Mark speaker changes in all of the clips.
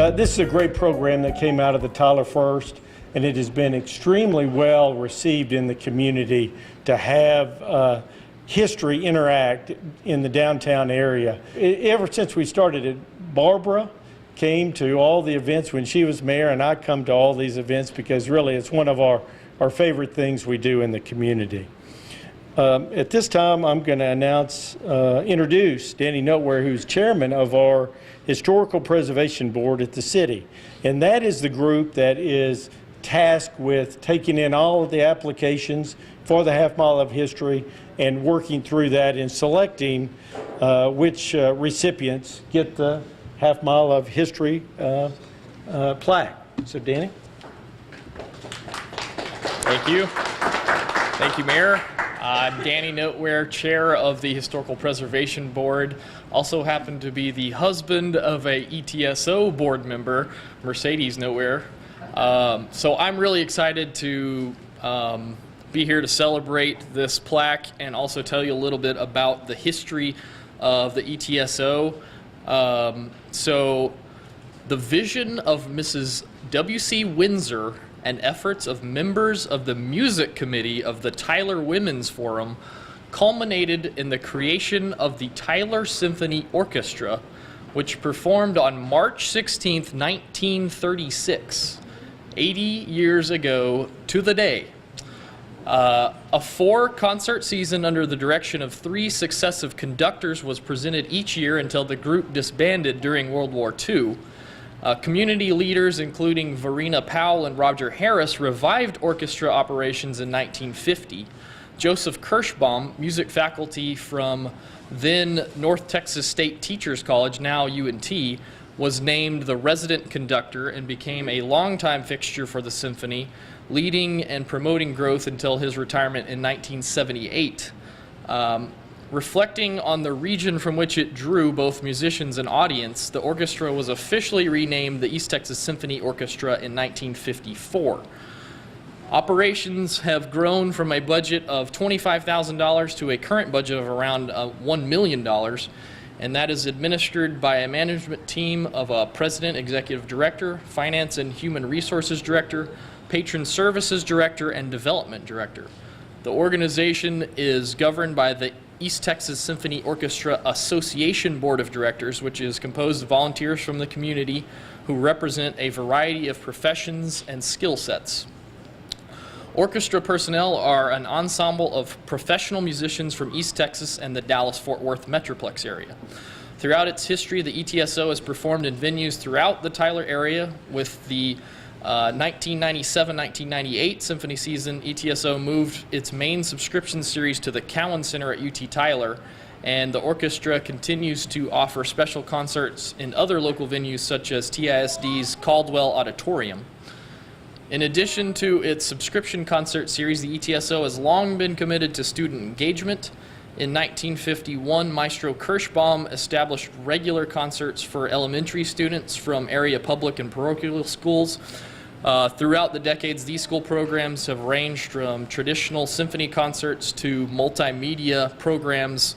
Speaker 1: This is a great program that came out of the Tyler First, and it has been extremely well received in the community to have history interact in the downtown area. Ever since we started it, Barbara came to all the events when she was mayor, and I come to all these events because really it's one of our favorite things we do in the community. At this time, I'm going to introduce Danny Noteware, who's chairman of our Historical Preservation Board at the city. And that is the group that is tasked with taking in all of the applications for the half mile of history and working through that and selecting which recipients get the half mile of history plaque. So, Danny.
Speaker 2: Thank you. Thank you, Mayor. I'm Danny Noteware, chair of the Historical Preservation Board. Also happen to be the husband of a ETSO board member, Mercedes Noteware. So I'm really excited to be here to celebrate this plaque and also tell you a little bit about the history of the ETSO. So the vision of Mrs. W.C. Windsor and efforts of members of the music committee of the Tyler Women's Forum culminated in the creation of the Tyler Symphony Orchestra, which performed on March 16, 1936, 80 years ago to the day. A 4-concert season under the direction of 3 successive conductors was presented each year until the group disbanded during World War II. Community leaders, including Verena Powell and Roger Harris, revived orchestra operations in 1950. Joseph Kirschbaum, music faculty from then North Texas State Teachers College, now UNT, was named the resident conductor and became a longtime fixture for the symphony, leading and promoting growth until his retirement in 1978. Reflecting on the region from which it drew both musicians and audience, the orchestra was officially renamed the East Texas Symphony Orchestra in 1954. Operations have grown from a budget of $25,000 to a current budget of around $1 million, and that is administered by a management team of a president, executive director, finance and human resources director, patron services director, and development director. The organization is governed by the East Texas Symphony Orchestra Association Board of Directors, which is composed of volunteers from the community who represent a variety of professions and skill sets. Orchestra personnel are an ensemble of professional musicians from East Texas and the Dallas-Fort Worth Metroplex area. Throughout its history, the ETSO has performed in venues throughout the Tyler area. With the 1997-1998 symphony season, ETSO moved its main subscription series to the Cowan Center at UT Tyler, and the orchestra continues to offer special concerts in other local venues such as TISD's Caldwell Auditorium. In addition to its subscription concert series, the ETSO has long been committed to student engagement. In 1951, Maestro Kirschbaum established regular concerts for elementary students from area public and parochial schools. Throughout the decades, these school programs have ranged from traditional symphony concerts to multimedia programs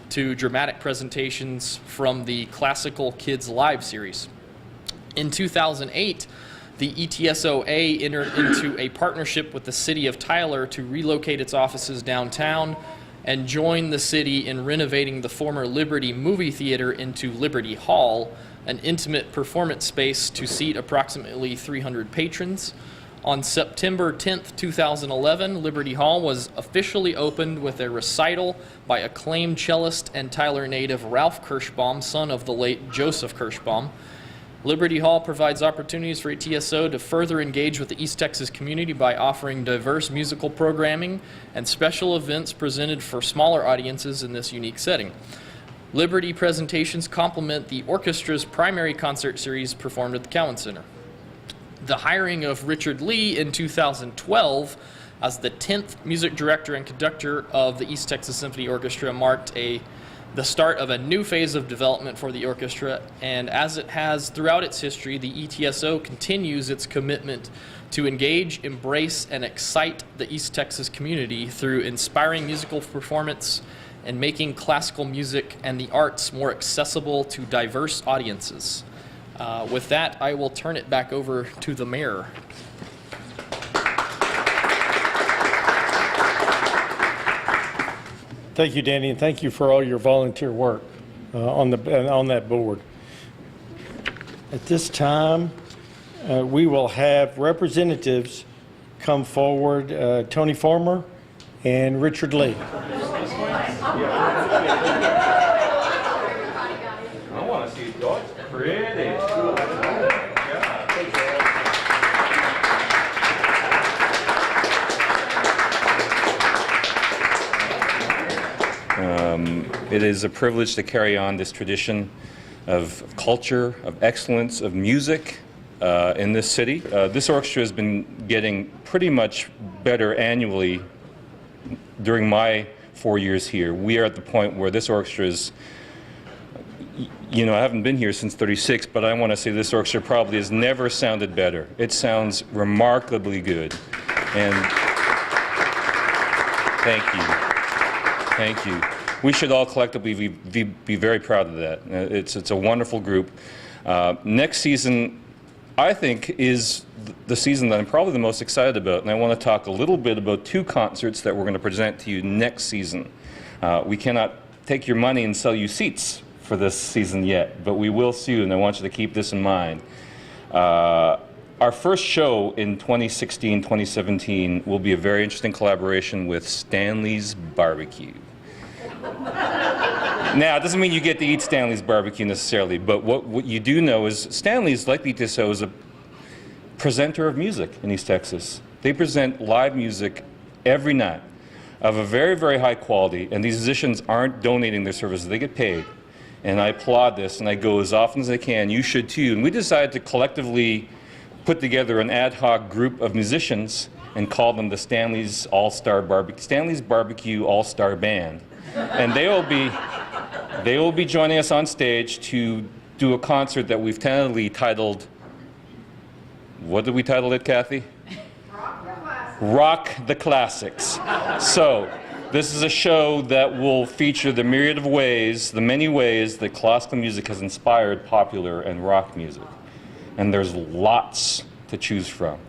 Speaker 2: to dramatic presentations from the Classical Kids Live series. In 2008, the ETSOA entered into a partnership with the City of Tyler to relocate its offices downtown and join the city in renovating the former Liberty Movie Theater into Liberty Hall, an intimate performance space to seat approximately 300 patrons. On September 10th, 2011, Liberty Hall was officially opened with a recital by acclaimed cellist and Tyler native Ralph Kirschbaum, son of the late Joseph Kirschbaum. Liberty Hall provides opportunities for ETSO to further engage with the East Texas community by offering diverse musical programming and special events presented for smaller audiences in this unique setting. Liberty presentations complement the orchestra's primary concert series performed at the Cowan Center. The hiring of Richard Lee in 2012 as the 10th music director and conductor of the East Texas Symphony Orchestra marked the start of a new phase of development for the orchestra, and as it has throughout its history, the ETSO continues its commitment to engage, embrace, and excite the East Texas community through inspiring musical performance and making classical music and the arts more accessible to diverse audiences. With that, I will turn it back over to the mayor.
Speaker 1: Thank you, Danny, and thank you for all your volunteer work on that board. At this time, we will have representatives come forward, Tony Farmer and Richard Lee.
Speaker 3: I want to see Dodge. Pretty. It is a privilege to carry on this tradition of culture, of excellence, of music in this city. This orchestra has been getting pretty much better annually during my 4 years here. We are at the point where this orchestra is, you know, I haven't been here since '36, but I want to say this orchestra probably has never sounded better. It sounds remarkably good. And thank you. Thank you. We should all collectively be very proud of that. It's a wonderful group. Next season, I think, is the season that I'm probably the most excited about, and I want to talk a little bit about 2 concerts that we're going to present to you next season. We cannot take your money and sell you seats for this season yet, but we will soon. I want you to keep this in mind. Our first show in 2016, 2017 will be a very interesting collaboration with Stanley's Barbecue. Now, it doesn't mean you get to eat Stanley's Barbecue necessarily, but what you do know is Stanley's, like ETSO, is a presenter of music in East Texas. They present live music every night of a very, very high quality, and these musicians aren't donating their services. They get paid. And I applaud this, and I go as often as I can. You should too. And we decided to collectively put together an ad hoc group of musicians and call them the Stanley's Barbecue All-Star Band. And they will be joining us on stage to do a concert that we've tentatively titled, what did we title it, Kathy? Rock the Classics. So this is a show that will feature the myriad of ways, the many ways that classical music has inspired popular and rock music. And there's lots to choose from.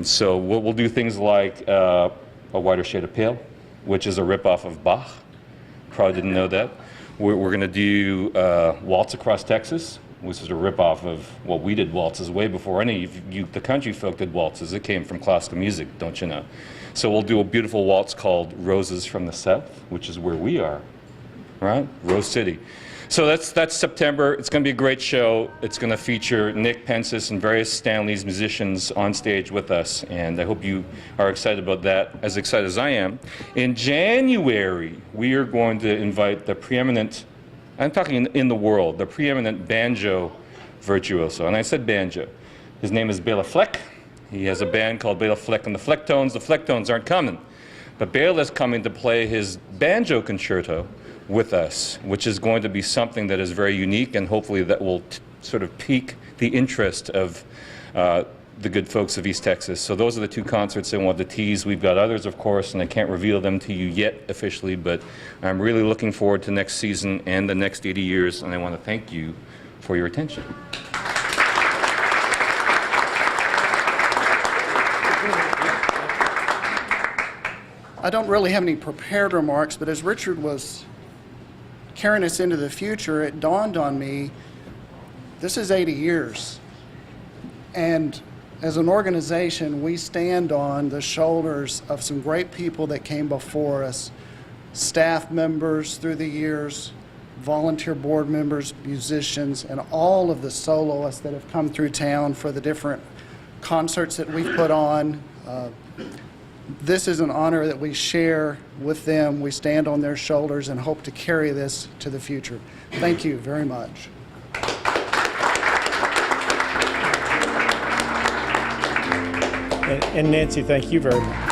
Speaker 3: So we'll do things like A Whiter Shade of Pale, which is a ripoff of Bach. Probably didn't know that. We're going to do Waltz Across Texas, which is a ripoff of, well, we did waltzes way before any of you, the country folk, did waltzes. It came from classical music, don't you know? So we'll do a beautiful waltz called Roses from the South, which is where we are, right? Rose City. So that's September. It's going to be a great show. It's going to feature Nick Pensis and various Stanley's musicians on stage with us, and I hope you are excited about that, as excited as I am. In January, we are going to invite the preeminent, I'm talking in the world, the preeminent banjo virtuoso, and I said banjo. His name is Bela Fleck. He has a band called Bela Fleck and the Flecktones. The Flecktones aren't coming, but Bela is coming to play his banjo concerto with us, which is going to be something that is very unique, and hopefully that will sort of pique the interest of the good folks of East Texas. So those are the 2 concerts I want to tease. We've got others, of course, and I can't reveal them to you yet officially, but I'm really looking forward to next season and the next 80 years, and I want to thank you for your attention.
Speaker 4: I don't really have any prepared remarks, but as Richard was carrying us into the future, it dawned on me, this is 80 years. And as an organization, we stand on the shoulders of some great people that came before us, staff members through the years, volunteer board members, musicians, and all of the soloists that have come through town for the different concerts that we've put on. This is an honor that we share with them. We stand on their shoulders and hope to carry this to the future. Thank you very much.
Speaker 1: And Nancy, thank you very much.